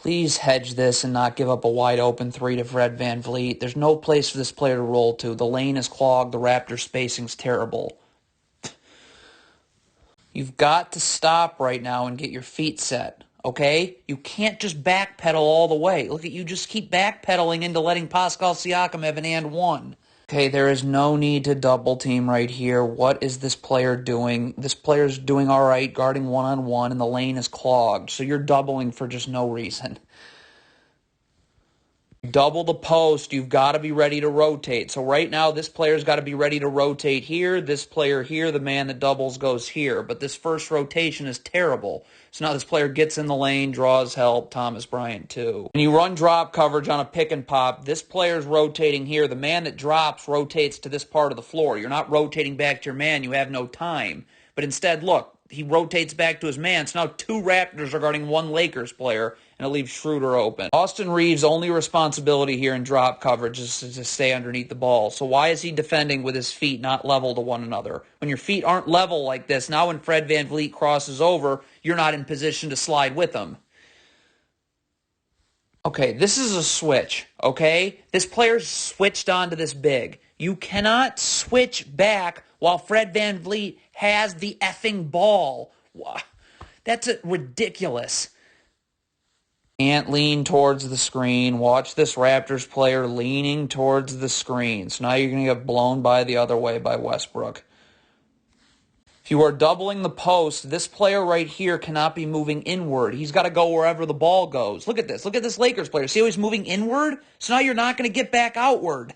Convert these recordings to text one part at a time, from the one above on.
Please hedge this and not give up a wide open three to Fred VanVleet. There's no place for this player to roll to. The lane is clogged. The Raptors spacing's terrible. You've got to stop right now and get your feet set, okay? You can't just backpedal all the way. Look at you, just keep backpedaling into letting Pascal Siakam have an and one. Okay, there is no need to double team right here. What is this player doing? This player's doing all right, guarding one-on-one, and the lane is clogged. So you're doubling for just no reason. Double the post, you've got to be ready to rotate. So right now, this player's got to be ready to rotate here. This player here, the man that doubles goes here. But this first rotation is terrible. So now this player gets in the lane, draws help, Thomas Bryant too. When you run drop coverage on a pick and pop, this player's rotating here. The man that drops rotates to this part of the floor. You're not rotating back to your man. You have no time. But instead, look, he rotates back to his man. So now two Raptors are guarding one Lakers player, and it leaves Schroeder open. Austin Reeves' only responsibility here in drop coverage is to stay underneath the ball. So why is he defending with his feet not level to one another? When your feet aren't level like this, now when Fred VanVleet crosses over, you're not in position to slide with him. Okay, this is a switch, okay? This player's switched onto this big. You cannot switch back while Fred VanVleet has the effing ball. That's ridiculous. Can't lean towards the screen. Watch this Raptors player leaning towards the screen. So now you're going to get blown by the other way by Westbrook. If you are doubling the post, this player right here cannot be moving inward. He's got to go wherever the ball goes. Look at this. Look at this Lakers player. See how he's moving inward? So now you're not going to get back outward.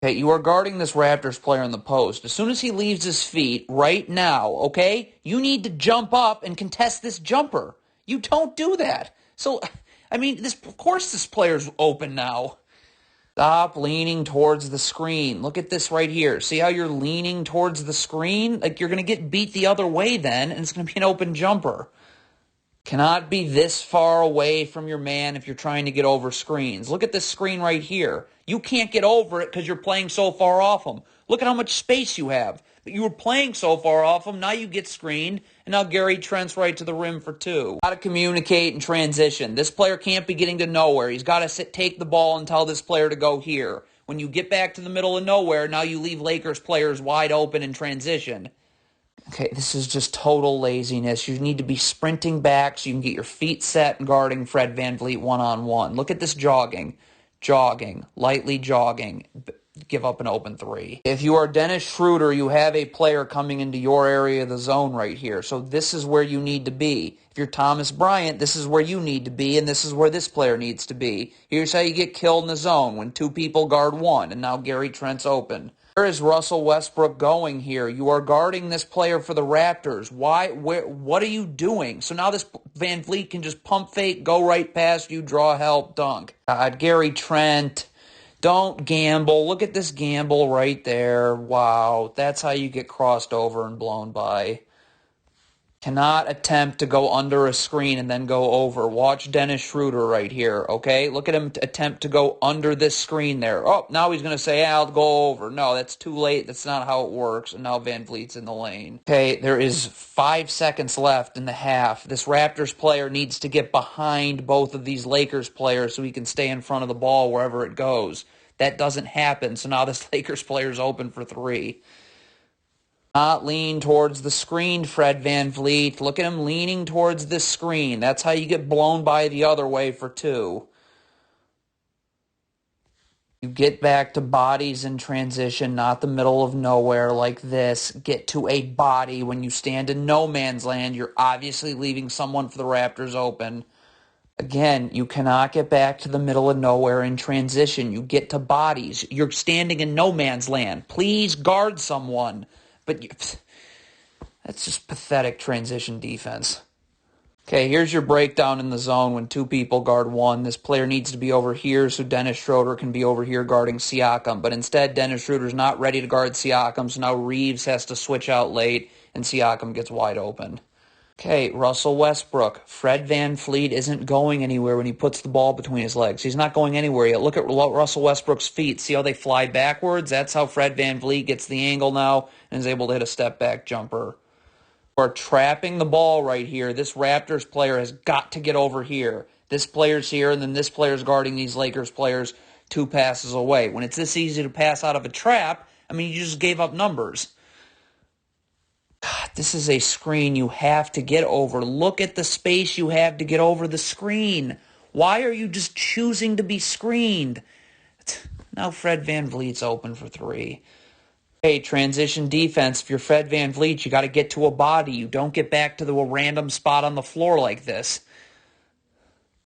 Okay, you are guarding this Raptors player in the post. As soon as he leaves his feet right now, okay, you need to jump up and contest this jumper. You don't do that. So, I mean, of course this player's open now. Stop leaning towards the screen. Look at this right here. See how you're leaning towards the screen? Like, you're going to get beat the other way then, and it's going to be an open jumper. Cannot be this far away from your man if you're trying to get over screens. Look at this screen right here. You can't get over it because you're playing so far off him. Look at how much space you have. But you were playing so far off him, now you get screened, and now Gary Trent's right to the rim for two. Got to communicate and transition. This player can't be getting to nowhere. He's got to take the ball and tell this player to go here. When you get back to the middle of nowhere, now you leave Lakers players wide open in transition. Okay, this is just total laziness. You need to be sprinting back so you can get your feet set and guarding Fred VanVleet one-on-one. Look at this jogging. Jogging. Lightly jogging. Give up an open three. If you are Dennis Schroeder, you have a player coming into your area of the zone right here. So this is where you need to be. If you're Thomas Bryant, this is where you need to be, and this is where this player needs to be. Here's how you get killed in the zone, when two people guard one, and now Gary Trent's open. Where is Russell Westbrook going here? You are guarding this player for the Raptors. Why? What are you doing? So now this VanVleet can just pump fake, go right past you, draw help, dunk. Gary Trent, don't gamble. Look at this gamble right there. Wow, that's how you get crossed over and blown by. Cannot attempt to go under a screen and then go over. Watch Dennis Schroeder right here, okay? Look at him attempt to go under this screen there. Oh, now he's going to say, I'll go over. No, that's too late. That's not how it works. And now VanVleet's in the lane. Okay, there is 5 seconds left in the half. This Raptors player needs to get behind both of these Lakers players so he can stay in front of the ball wherever it goes. That doesn't happen, so now this Lakers player's open for three. Not lean towards the screen, Fred VanVleet. Look at him leaning towards the screen. That's how you get blown by the other way for two. You get back to bodies in transition, not the middle of nowhere like this. Get to a body. When you stand in no man's land, you're obviously leaving someone for the Raptors open. Again, you cannot get back to the middle of nowhere in transition. You get to bodies. You're standing in no man's land. Please guard someone. But that's just pathetic transition defense. Okay, here's your breakdown in the zone when two people guard one. This player needs to be over here so Dennis Schroeder can be over here guarding Siakam. But instead, Dennis Schroeder's not ready to guard Siakam, so now Reeves has to switch out late, and Siakam gets wide open. Okay, Russell Westbrook. Fred VanVleet isn't going anywhere when he puts the ball between his legs. He's not going anywhere yet. Look at Russell Westbrook's feet. See how they fly backwards? That's how Fred VanVleet gets the angle now and is able to hit a step-back jumper. are trapping the ball right here. This Raptors player has got to get over here. This player's here, and then this player's guarding these Lakers players 2 passes away. When it's this easy to pass out of a trap, I mean, you just gave up numbers. God, this is a screen you have to get over. Look at the space you have to get over the screen. Why are you just choosing to be screened? Now Fred VanVleet's open for three. Hey, transition defense. If you're Fred VanVleet, you got to get to a body. You don't get back to a random spot on the floor like this.